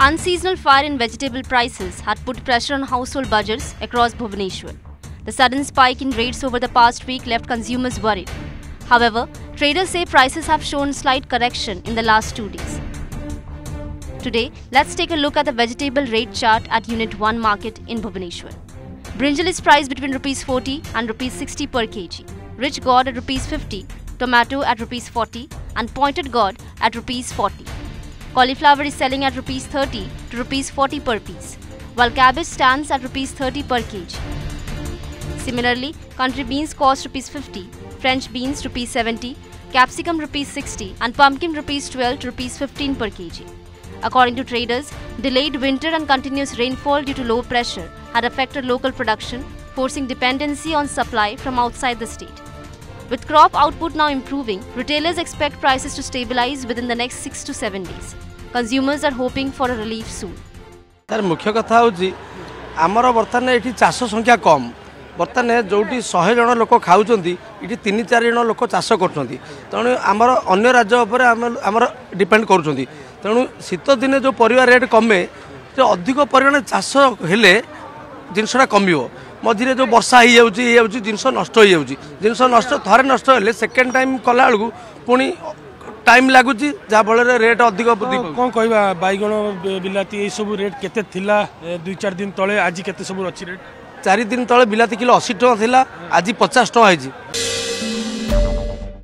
Unseasonal fire in vegetable prices had put pressure on household budgets across Bhubaneswar. The sudden spike in rates over the past week left consumers worried. However, traders say prices have shown slight correction in the last 2 days. Today, let's take a look at the vegetable rate chart at Unit 1 market in Bhubaneswar. Brinjal is priced between Rs 40 and Rs 60 per kg. Rich gourd at Rs 50, tomato at Rs 40 and pointed gourd at Rs 40. Cauliflower is selling at Rs 30 to Rs 40 per piece, while cabbage stands at Rs 30 per kg. Similarly, country beans cost Rs 50, French beans Rs 70, capsicum Rs 60 and pumpkin Rs 12 to Rs 15 per kg. According to traders, delayed winter and continuous rainfall due to low pressure had affected local production, forcing dependency on supply from outside the state. With crop output now improving, retailers expect prices to stabilize within the next 6 to 7 days. Consumers are hoping for a relief soon. Sir मुख्य कथा हूँ आमर बर्तमान ये चाष संख्या कम बर्तमान जो 100 जन लोक खाऊँ ये 3-4 जन लोक चाष कर आमर अन्य राज्य आमर डिपेंड कर तेणु शीत दिने जो परिवार रेट कमे जो अधिक परिमाण चाष हेले जिनसा कमियो मझे जो वर्षा हो जिनस नष्ट हो जिनस नष्ट थे नष्ट हेले सेकेंड टाइम कला बेलू पुणी टाइम लगुच जहाँफल रेट अधिक कौन कह बैगण बिलाती ये सब रेट केते थिला 2-4 दिन तले आज केते सब अच्छी रेट 4 दिन तले बिलाती किलो 80 टଙ୍କା थिला आज 50 टଙ୍କା है।